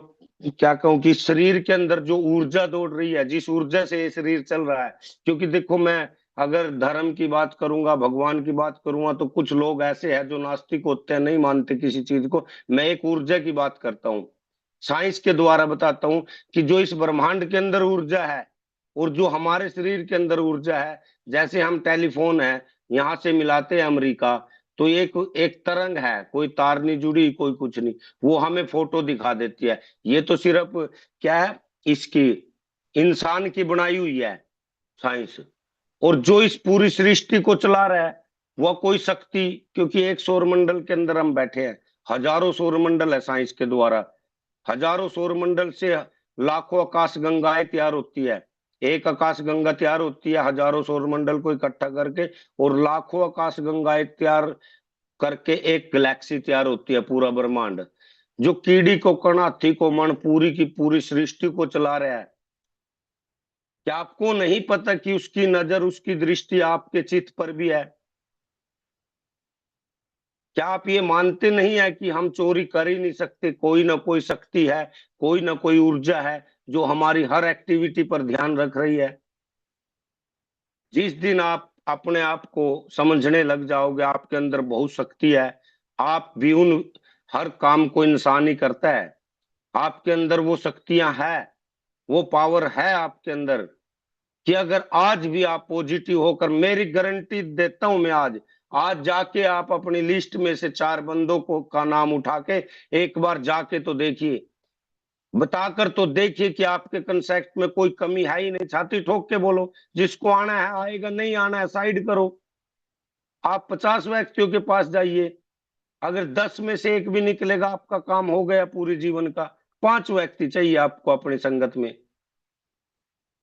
Speaker 1: क्या कहूं कि शरीर के अंदर जो ऊर्जा दौड़ रही है, जिस ऊर्जा से ये शरीर चल रहा है। क्योंकि देखो, मैं अगर धर्म की बात करूंगा, भगवान की बात करूंगा, तो कुछ लोग ऐसे हैं जो नास्तिक होते हैं, नहीं मानते किसी चीज को। मैं एक ऊर्जा की बात करता हूँ, साइंस के द्वारा बताता हूँ कि जो इस ब्रह्मांड के अंदर ऊर्जा है, और जो हमारे शरीर के अंदर ऊर्जा है, जैसे हम टेलीफोन है, यहाँ से मिलाते हैं अमेरिका, तो एक एक तरंग है, कोई तार नहीं जुड़ी, कोई कुछ नहीं, वो हमें फोटो दिखा देती है। ये तो सिर्फ क्या है, इसकी इंसान की बनाई हुई है साइंस। और जो इस पूरी सृष्टि को चला रहा है, वह कोई शक्ति, क्योंकि एक सौर मंडल के अंदर हम बैठे हैं, हजारों सौर मंडल है साइंस के द्वारा। हजारों सौर मंडल से लाखों आकाश गंगाएं तैयार होती है। एक आकाश गंगा तैयार होती है हजारों सौर मंडल को इकट्ठा करके, और लाखों आकाश गंगाएं तैयार करके एक गैलेक्सी तैयार होती है, पूरा ब्रह्मांड, जो कीड़ी को कण, हाथी को मण, पूरी की पूरी सृष्टि को चला रहा है। क्या आपको नहीं पता कि उसकी नजर, उसकी दृष्टि आपके चित्त पर भी है? क्या आप ये मानते नहीं है कि हम चोरी कर ही नहीं सकते? कोई ना कोई शक्ति है, कोई ना कोई ऊर्जा है जो हमारी हर एक्टिविटी पर ध्यान रख रही है। जिस दिन आप अपने आप को समझने लग जाओगे, आपके अंदर बहुत शक्ति है, आप भी उन, हर काम को इंसान ही करता है, आपके अंदर वो शक्तियां है, वो पावर है आपके अंदर, कि अगर आज भी आप पॉजिटिव होकर, मेरी गारंटी देता हूं मैं, आज आज जाके आप अपनी लिस्ट में से 4 बंदों को का नाम उठा के एक बार जाके तो देखिए, बताकर तो देखिए कि आपके कंसेप्ट में कोई कमी है ही नहीं। छाती ठोक के बोलो, जिसको आना है आएगा, नहीं आना है साइड करो। आप 50 व्यक्तियों के पास जाइए, अगर 10 में से एक भी निकलेगा, आपका काम हो गया पूरे जीवन का। 5 व्यक्ति चाहिए आपको अपनी संगत में,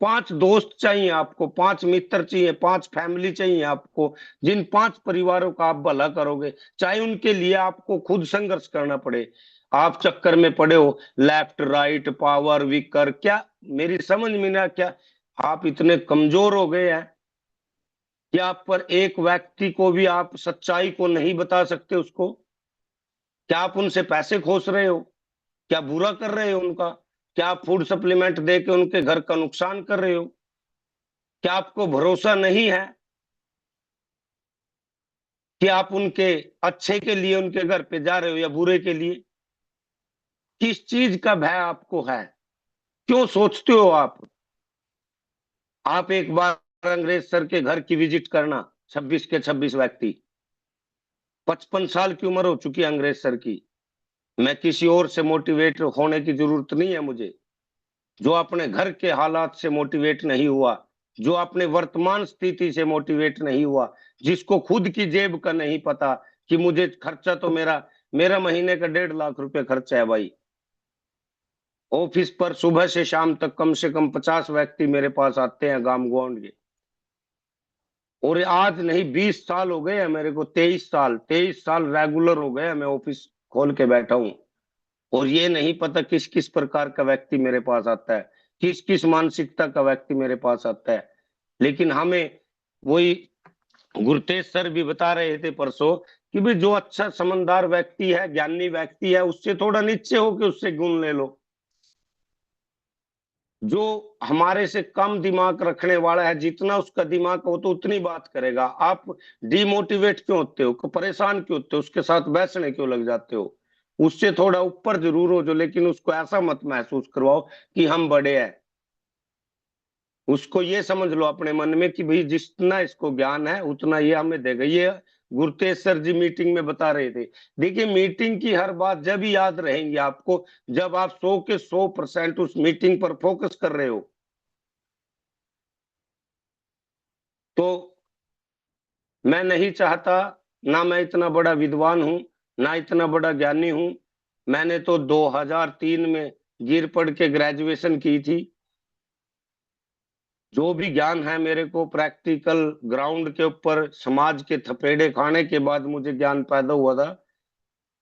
Speaker 1: 5 दोस्त चाहिए आपको, 5 मित्र चाहिए, 5 फैमिली चाहिए आपको, जिन 5 परिवारों का आप भला करोगे, चाहे उनके लिए आपको खुद संघर्ष करना पड़े। आप चक्कर में पड़े हो, लेफ्ट राइट पावर विकर, क्या मेरी समझ में ना, क्या आप इतने कमजोर हो गए हैं कि आप पर एक व्यक्ति को भी आप सच्चाई को नहीं बता सकते उसको? क्या आप उनसे पैसे खोस रहे हो? क्या बुरा कर रहे हो उनका? क्या आप फूड सप्लीमेंट दे के उनके घर का नुकसान कर रहे हो? क्या आपको भरोसा नहीं है कि आप उनके अच्छे के लिए उनके घर पे जा रहे हो या बुरे के लिए? किस चीज का भय आपको है? क्यों सोचते हो आप एक बार अंग्रेज सर के घर की विजिट करना, 26 के 26 व्यक्ति, 55 साल की उम्र हो चुकी है अंग्रेज सर की। मैं किसी और से मोटिवेट होने की जरूरत नहीं है मुझे, जो अपने घर के हालात से मोटिवेट नहीं हुआ, जो अपने वर्तमान स्थिति से मोटिवेट नहीं हुआ, जिसको खुद की जेब का नहीं पता कि मुझे खर्चा तो मेरा मेरा महीने का 1.5 लाख रुपए खर्चा है भाई। ऑफिस पर सुबह से शाम तक कम से कम 50 व्यक्ति मेरे पास आते हैं गांव गोंड के। और आज नहीं 20 साल हो गए हैं मेरे को, 23 साल रेगुलर हो गए हैं, मैं ऑफिस खोल के बैठा हूं। और ये नहीं पता किस किस प्रकार का व्यक्ति मेरे पास आता है, किस किस मानसिकता का व्यक्ति मेरे पास आता है। लेकिन हमें वही गुरतेज सर भी बता रहे थे परसों कि भाई जो अच्छा समझदार व्यक्ति है, ज्ञानी व्यक्ति है, उससे थोड़ा नीचे होके उससे गुण ले लो। जो हमारे से कम दिमाग रखने वाला है, जितना उसका दिमाग हो तो उतनी बात करेगा। आप डिमोटिवेट क्यों होते हो, परेशान क्यों होते हो, उसके साथ बैसने क्यों लग जाते हो? उससे थोड़ा ऊपर जरूर हो जो, लेकिन उसको ऐसा मत महसूस करवाओ कि हम बड़े हैं। उसको ये समझ लो अपने मन में कि भाई जितना इसको ज्ञान है उतना ये हमें देगा। ये गुरतेज सर जी मीटिंग में बता रहे थे। देखिए, मीटिंग की हर बात जब ही याद रहेंगी आपको जब आप 100 के 100% उस मीटिंग पर फोकस कर रहे हो। तो मैं नहीं चाहता, ना मैं इतना बड़ा विद्वान हूं, ना इतना बड़ा ज्ञानी हूं। मैंने तो 2003 में गिर पड़ के ग्रेजुएशन की थी। जो भी ज्ञान है मेरे को प्रैक्टिकल ग्राउंड के ऊपर समाज के थपेड़े खाने के बाद मुझे ज्ञान पैदा हुआ था।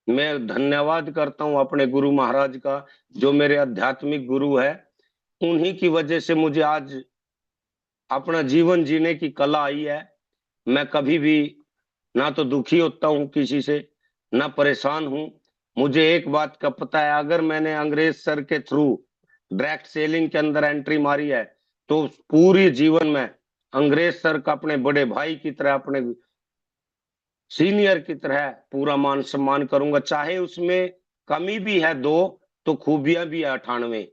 Speaker 1: मैं धन्यवाद करता हूं अपने गुरु महाराज का, जो मेरे आध्यात्मिक गुरु है। उन्हीं की वजह से मुझे आज अपना जीवन जीने की कला आई है। मैं कभी भी ना तो दुखी होता हूं किसी से, ना परेशान हूं। मुझे एक बात का पता है, अगर मैंने अंग्रेज सर के थ्रू डायरेक्ट सेलिंग के अंदर एंट्री मारी है तो पूरी जीवन में अंग्रेज सर का अपने बड़े भाई की तरह, अपने सीनियर की तरह पूरा मान सम्मान करूंगा। चाहे उसमें कमी भी है दो, तो खूबियां भी है 98।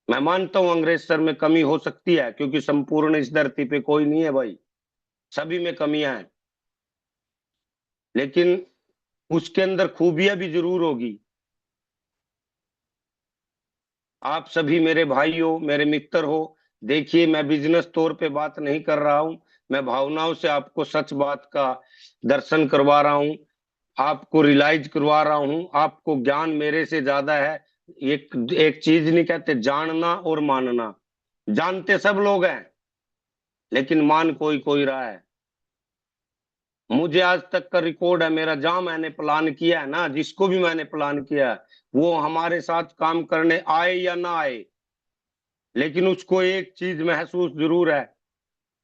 Speaker 1: मैं मानता हूं अंग्रेज सर में कमी हो सकती है, क्योंकि संपूर्ण इस धरती पे कोई नहीं है भाई, सभी में कमियां हैं। लेकिन उसके अंदर खूबियां भी जरूर होगी। आप सभी मेरे भाई हो, मेरे मित्र हो। देखिए, मैं बिजनेस तौर पे बात नहीं कर रहा हूं, मैं भावनाओं से आपको सच बात का दर्शन करवा रहा हूं, आपको रियलाइज करवा रहा हूं। आपको ज्ञान मेरे से ज्यादा है। एक एक चीज नहीं कहते, जानना और मानना। जानते सब लोग हैं, लेकिन मान कोई कोई रहा है। मुझे आज तक का रिकॉर्ड है मेरा, जहां मैंने प्लान किया है ना, जिसको भी मैंने प्लान किया है, वो हमारे साथ काम करने आए या ना आए, लेकिन उसको एक चीज महसूस जरूर है।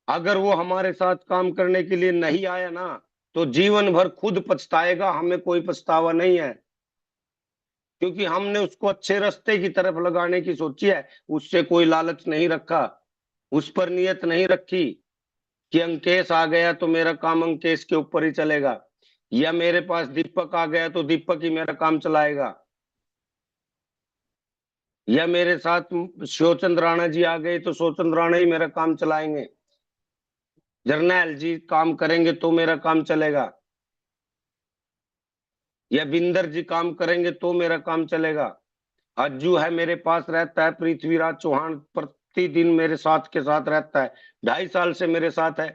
Speaker 1: अगर वो हमारे साथ काम करने के लिए नहीं आया ना, तो जीवन भर खुद पछताएगा, हमें कोई पछतावा नहीं है। क्योंकि हमने उसको अच्छे रास्ते की तरफ लगाने की सोची है, उससे कोई लालच नहीं रखा, उस पर नियत नहीं रखी कि अंकेश आ गया तो मेरा काम अंकेश के ऊपर ही चलेगा, या मेरे पास दीपक आ गया तो दीपक ही मेरा काम चलाएगा, या मेरे साथ शिवचंद्र राणा जी आ गए तो शिवचंद्र राणा ही मेरा काम चलाएंगे, जरनैल जी काम करेंगे तो मेरा काम चलेगा, या बिंदर जी काम करेंगे तो मेरा काम चलेगा। अज्जू है मेरे पास रहता है, पृथ्वीराज चौहान प्रतिदिन मेरे साथ के साथ रहता है, 2.5 साल से मेरे साथ है।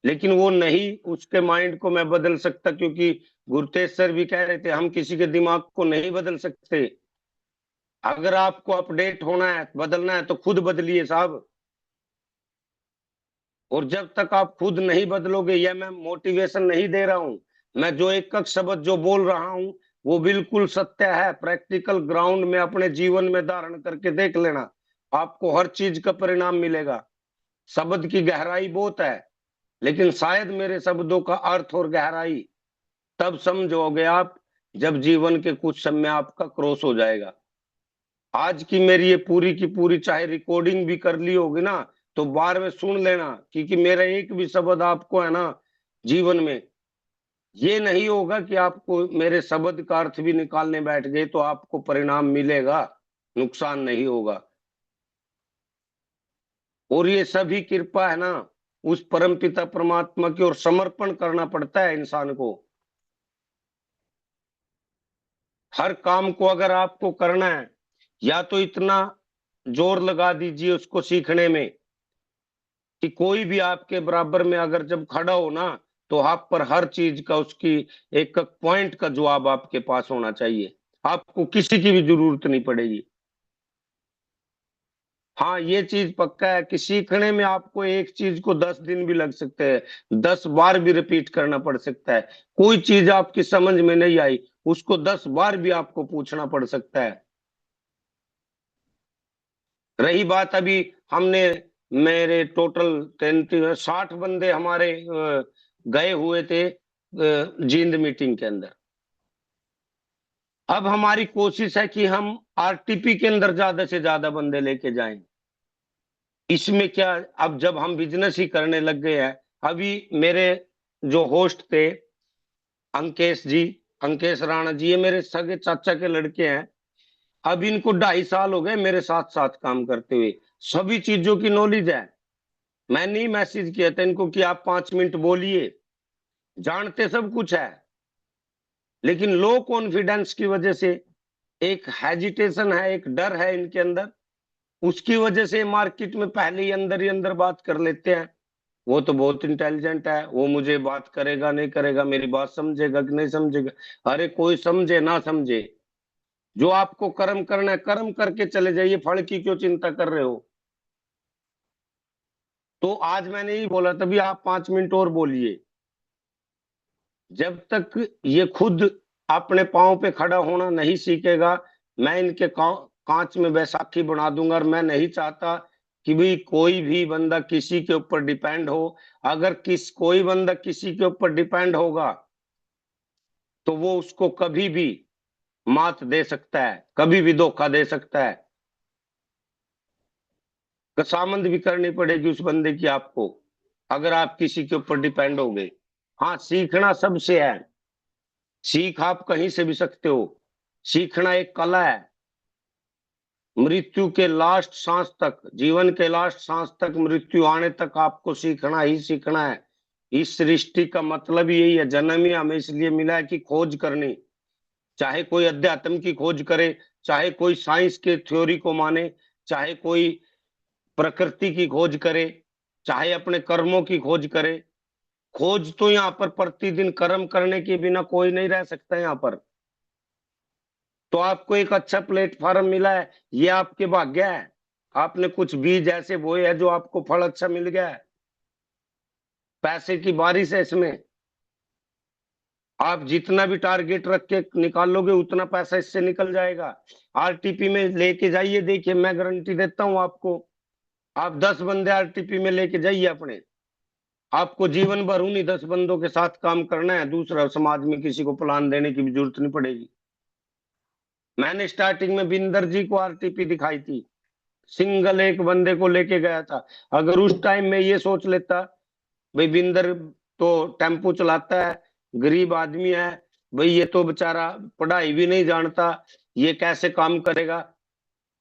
Speaker 1: लेकिन वो नहीं, उसके माइंड को मैं बदल सकता, क्योंकि गुरतेज सर भी कह रहे थे हम किसी के दिमाग को नहीं बदल सकते। अगर आपको अपडेट होना है, बदलना है, तो खुद बदलिए साहब। और जब तक आप खुद नहीं बदलोगे, यह मैं मोटिवेशन नहीं दे रहा हूं, मैं जो एक एक शब्द जो बोल रहा हूं वो बिल्कुल सत्य है। प्रैक्टिकल ग्राउंड में अपने जीवन में धारण करके देख लेना, आपको हर चीज का परिणाम मिलेगा। शब्द की गहराई बहुत है, लेकिन शायद मेरे शब्दों का अर्थ और गहराई तब समझोगे आप, जब जीवन के कुछ समय आपका क्रॉस हो जाएगा। आज की मेरी ये पूरी की पूरी चाहे रिकॉर्डिंग भी कर ली होगी ना, तो बार में सुन लेना, क्योंकि मेरा एक भी शब्द आपको है ना, जीवन में ये नहीं होगा कि आपको मेरे शब्द का अर्थ भी निकालने बैठ गए तो आपको परिणाम मिलेगा, नुकसान नहीं होगा। और ये सभी कृपा है ना उस परम पिता परमात्मा की, और समर्पण करना पड़ता है इंसान को। हर काम को अगर आपको करना है, या तो इतना जोर लगा दीजिए उसको सीखने में, कि कोई भी आपके बराबर में अगर जब खड़ा हो ना, तो आप पर हर चीज का उसकी एक पॉइंट का जवाब आपके पास होना चाहिए, आपको किसी की भी जरूरत नहीं पड़ेगी। हाँ, ये चीज पक्का है कि सीखने में आपको एक चीज को 10 दिन भी लग सकते हैं, 10 बार भी रिपीट करना पड़ सकता है। कोई चीज आपकी समझ में नहीं आई, उसको 10 बार भी आपको पूछना पड़ सकता है। रही बात अभी, हमने मेरे टोटल 60 बंदे हमारे गए हुए थे जींद मीटिंग के अंदर। अब हमारी कोशिश है कि हम आरटीपी के अंदर ज्यादा से ज्यादा बंदे लेके जाएं। इसमें क्या, अब जब हम बिजनेस ही करने लग गए हैं, अभी मेरे जो होस्ट थे अंकेश जी, अंकेश राणा जी, ये मेरे सगे चाचा के लड़के हैं। अब इनको 2.5 साल हो गए मेरे साथ साथ काम करते हुए, सभी चीजों की नॉलेज है। मैंने ही मैसेज किया था इनको कि आप 5 मिनट बोलिए, जानते सब कुछ है, लेकिन लो कॉन्फिडेंस की वजह से एक हेजिटेशन है, एक डर है इनके अंदर, उसकी वजह से मार्केट में पहले ही अंदर बात कर लेते हैं। वो तो बहुत इंटेलिजेंट है, वो मुझे बात करेगा नहीं करेगा, मेरी बात समझेगा कि नहीं समझेगा। अरे कोई समझे ना समझे, जो आपको कर्म करना है कर्म करके चले जाइए, फल की क्यों चिंता कर रहे हो। तो आज मैंने ही बोला तभी आप 5 मिनट और बोलिए। जब तक ये खुद अपने पांव पे खड़ा होना नहीं सीखेगा, मैं इनके कांच में बैसाखी बना दूंगा। और मैं नहीं चाहता कि भी कोई भी बंदा किसी के ऊपर डिपेंड हो। अगर कोई बंदा किसी के ऊपर डिपेंड होगा, तो वो उसको कभी भी मात दे सकता है, कभी भी धोखा दे सकता है। कसामंद भी करनी पड़ेगी उस बंदे की आपको, अगर आप किसी के ऊपर डिपेंड हो गए। हाँ, सीखना सबसे है, सीख आप कहीं से भी सकते हो। सीखना एक कला है। मृत्यु के लास्ट सांस तक, जीवन के लास्ट सांस तक, मृत्यु आने तक आपको सीखना ही सीखना है। इस सृष्टि का मतलब यही है, जन्म ही हमें इसलिए मिला है कि खोज करनी। चाहे कोई अध्यात्म की खोज करे, चाहे कोई साइंस के थ्योरी को माने, चाहे कोई प्रकृति की खोज करे, चाहे अपने कर्मों की खोज करे। खोज तो यहाँ पर प्रतिदिन कर्म करने के बिना कोई नहीं रह सकता यहाँ पर। तो आपको एक अच्छा प्लेटफॉर्म मिला है, ये आपके भाग्य है। आपने कुछ बीज ऐसे बोए हैं जो आपको फल अच्छा मिल गया है। पैसे की बारिश है इसमें, आप जितना भी टारगेट रख के निकालोगे उतना पैसा इससे निकल जाएगा। आरटीपी में लेके जाइए, देखिए मैं गारंटी देता हूं आपको। आप 10 बंदे आरटीपी में लेके जाइए अपने, आपको जीवन भर उन्हीं 10 बंदों के साथ काम करना है। दूसरा, समाज में किसी को प्लान देने की भी जरूरत नहीं पड़ेगी। मैंने स्टार्टिंग में बिंदर जी को आरटीपी दिखाई थी, सिंगल एक बंदे को लेके गया था। अगर उस टाइम में ये सोच लेता, भाई बिंदर तो टेम्पो चलाता है, गरीब आदमी है, भाई ये तो बेचारा पढ़ाई भी नहीं जानता, ये कैसे काम करेगा।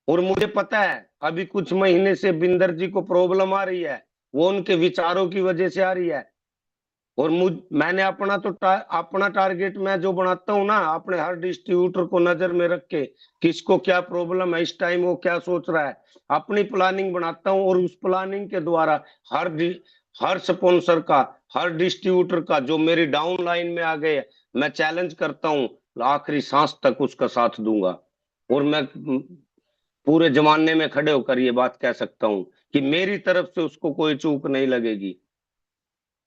Speaker 1: और मुझे पता है अभी कुछ महीने से बिंदर जी को प्रॉब्लम आ रही है, वो उनके विचारों की वजह से आ रही है। और मैंने अपना तो अपना टारगेट मैं जो बनाता हूँ ना, अपने हर डिस्ट्रीब्यूटर को नजर में रख के, किसको क्या प्रॉब्लम है इस टाइम, वो क्या सोच रहा है, अपनी प्लानिंग बनाता हूँ। और उस प्लानिंग के द्वारा हर स्पॉन्सर का, हर डिस्ट्रीब्यूटर का जो मेरी डाउन लाइन में आ गए, मैं चैलेंज करता हूँ, आखिरी सांस तक उसका साथ दूंगा। और मैं पूरे जमाने में खड़े होकर ये बात कह सकता हूँ कि मेरी तरफ से उसको कोई चूक नहीं लगेगी।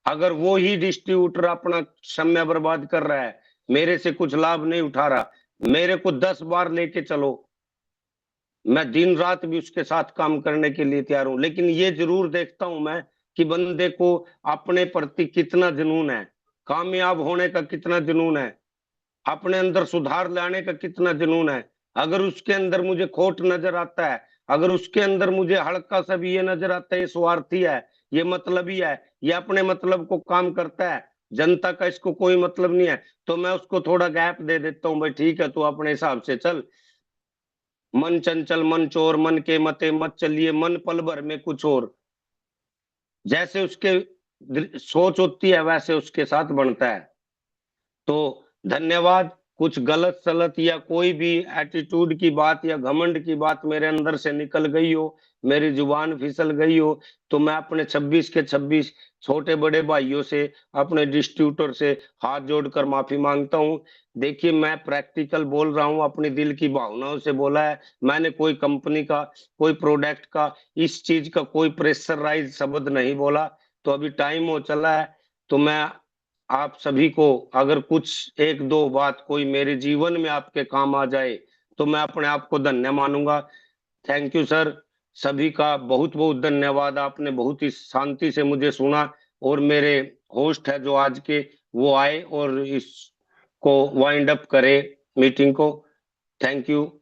Speaker 1: अगर वो ही डिस्ट्रीब्यूटर अपना समय बर्बाद कर रहा है, मेरे से कुछ लाभ नहीं उठा रहा, मेरे को 10 बार लेके चलो, मैं दिन रात भी उसके साथ काम करने के लिए तैयार हूं। लेकिन ये जरूर देखता हूं मैं कि बंदे को अपने प्रति कितना जुनून है, कामयाब होने का कितना जुनून है, अपने अंदर सुधार लाने का कितना जुनून है। अगर उसके अंदर मुझे खोट नजर आता है, अगर उसके अंदर मुझे हल्का सा भी ये नजर आता है, ये स्वार्थी है, ये मतलबी है, ये अपने मतलब को काम करता है, जनता का इसको कोई मतलब नहीं है, तो मैं उसको थोड़ा गैप दे देता हूँ। भाई ठीक है, तू अपने हिसाब से चल, मन चंचल मन चोर, मन के मते मत चलिए, मन पल भर में कुछ और। जैसे उसके सोच होती है वैसे उसके साथ बनता है। तो धन्यवाद। कुछ गलत सलत या कोई भी एटीट्यूड की बात या घमंड की बात मेरे अंदर से निकल गई हो, मेरी जुबान फिसल गई हो, तो मैं अपने 26 के 26 छोटे बड़े भाइयों से, अपने डिस्ट्रीब्यूटर से हाथ जोड़कर माफी मांगता हूं। देखिए, मैं प्रैक्टिकल बोल रहा हूं, अपनी दिल की भावनाओं से बोला है। मैंने कोई कंपनी का, कोई प्रोडक्ट का, इस चीज का कोई प्रेशराइज शब्द नहीं बोला। तो अभी टाइम हो चला है, तो मैं आप सभी को, अगर कुछ एक दो बात कोई मेरे जीवन में आपके काम आ जाए, तो मैं अपने आप को धन्य मानूंगा। Thank you sir. सभी का बहुत बहुत धन्यवाद। आपने बहुत ही शांति से मुझे सुना, और मेरे होस्ट है जो आज के, वो आए और इसको वाइंड अप करे मीटिंग को। Thank you.